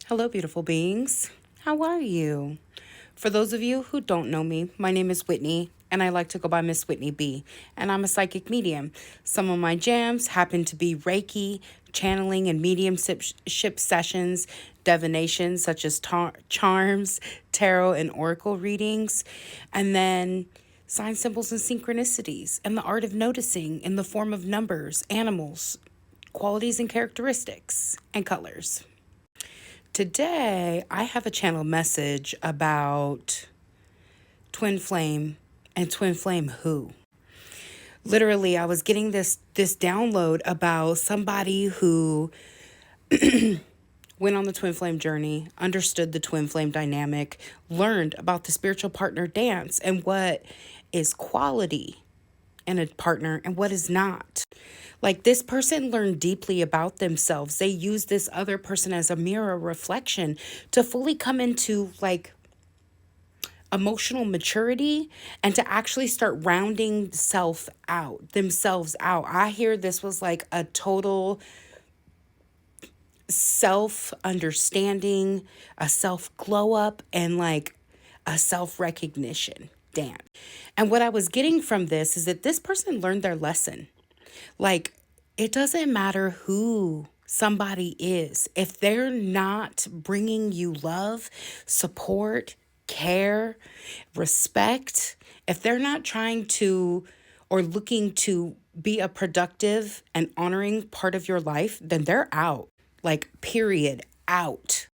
Hello, beautiful beings. How are you? For those of you who don't know me, my name is Whitney, and I like to go by Miss Whitney B, and I'm a psychic medium. Some of my jams happen to be Reiki, channeling, and mediumship sessions, divination, such as charms, tarot, and oracle readings, and then sign symbols and synchronicities, and the art of noticing in the form of numbers, animals, qualities and characteristics, and colors. Today, I have a channel message about twin flame and twin flame who. Literally, I was getting this download about somebody who went on the twin flame journey, understood the twin flame dynamic, learned about the spiritual partner dance and what is quality in a partner and what is not. Like, this person learned deeply about themselves. They use this other person as a mirror reflection to fully come into like emotional maturity and to actually start rounding themselves out. I hear this was like a total self understanding, a self glow up, and like a self recognition dance. And what I was getting from this is that this person learned their lesson. Like, it doesn't matter who somebody is. If they're not bringing you love, support, care, respect, if they're not trying to or looking to be a productive and honoring part of your life, then they're out. Like, period, out.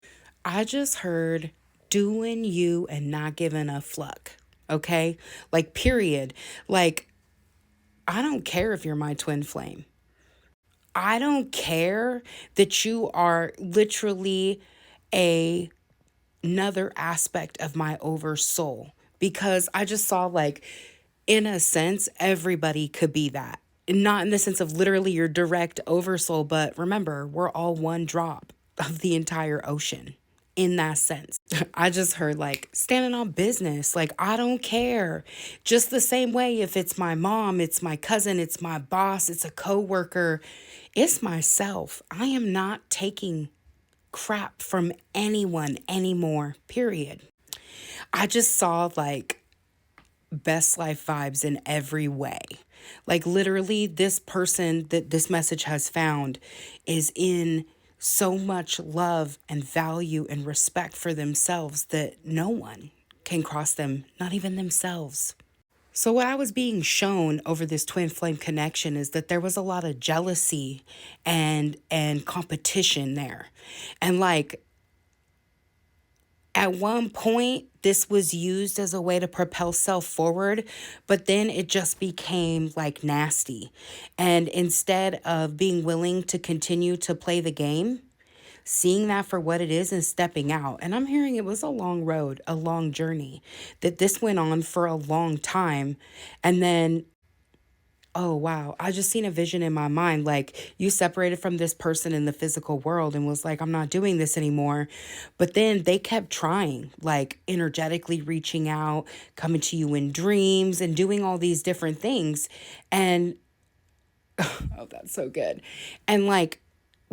I just heard doing you and not giving a fuck. Okay? Like, period. Like, I don't care if you're my twin flame. I don't care that you are literally another aspect of my oversoul, because I just saw, like, in a sense, everybody could be that. Not in the sense of literally your direct oversoul, but remember, we're all one drop of the entire ocean. In that sense, I just heard like standing on business. Like, I don't care. Just the same way, if it's my mom, it's my cousin, it's my boss, it's a coworker, it's myself. I am not taking crap from anyone anymore, period. I just saw like best life vibes in every way. Like, literally, this person that this message has found is in so much love and value and respect for themselves that no one can cross them, not even themselves. So what I was being shown over this twin flame connection is that there was a lot of jealousy and competition there. And like, at one point, this was used as a way to propel self forward, but then it just became like nasty. And instead of being willing to continue to play the game, seeing that for what it is and stepping out. And I'm hearing it was a long road, a long journey, that this went on for a long time. And then, oh, wow, I just seen a vision in my mind. Like, you separated from this person in the physical world and was like, I'm not doing this anymore. But then they kept trying, like energetically reaching out, coming to you in dreams and doing all these different things. And oh, that's so good. And like,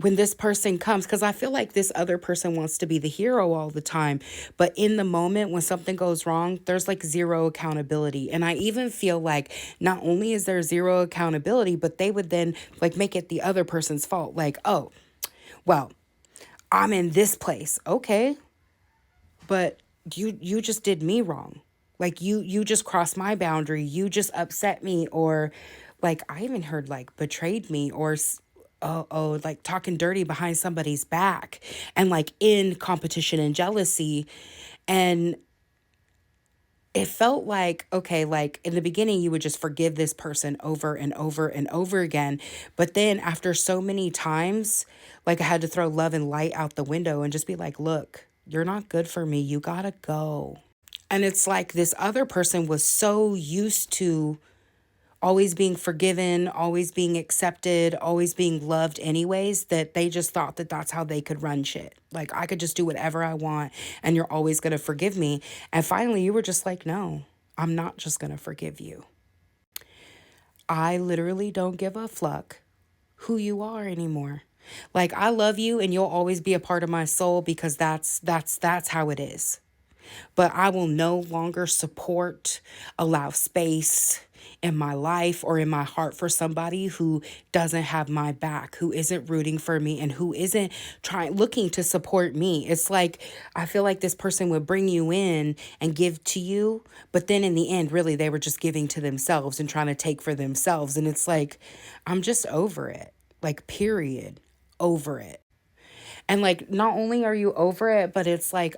when this person comes, because I feel like this other person wants to be the hero all the time, but in the moment when something goes wrong, there's like zero accountability. And I even feel like not only is there zero accountability, but they would then like make it the other person's fault. Like, oh, well, I'm in this place. Okay, but you just did me wrong. Like, you just crossed my boundary. You just upset me, or like, I even heard like betrayed me, or like talking dirty behind somebody's back, and like in competition and jealousy. And it felt like, okay, like in the beginning, you would just forgive this person over and over and over again. But then after so many times, like, I had to throw love and light out the window and just be like, look, you're not good for me. You gotta go. And it's like this other person was so used to always being forgiven, always being accepted, always being loved anyways, that they just thought that that's how they could run shit. Like, I could just do whatever I want and you're always going to forgive me. And finally you were just like, no, I'm not just going to forgive you. I literally don't give a fuck who you are anymore. Like, I love you and you'll always be a part of my soul because that's how it is. But I will no longer support, allow space in my life or in my heart for somebody who doesn't have my back, who isn't rooting for me, and who isn't looking to support me. It's like, I feel like this person would bring you in and give to you, but then in the end, really, they were just giving to themselves and trying to take for themselves. And it's like, I'm just over it. Like, period. Over it. And like, not only are you over it, but it's like,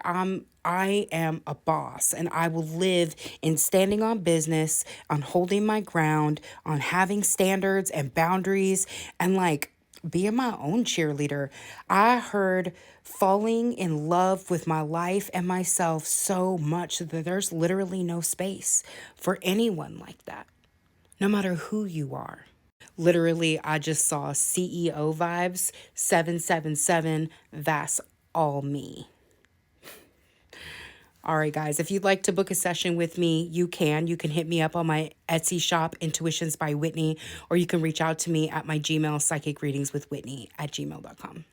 I am a boss and I will live in standing on business, on holding my ground, on having standards and boundaries, and like being my own cheerleader. I heard falling in love with my life and myself so much that there's literally no space for anyone like that, no matter who you are. Literally, I just saw CEO vibes, 777. That's all me. All right, guys, if you'd like to book a session with me, you can. You can hit me up on my Etsy shop, Intuitions by Whitney, or you can reach out to me at my Gmail, psychicreadingswithwhitney@gmail.com.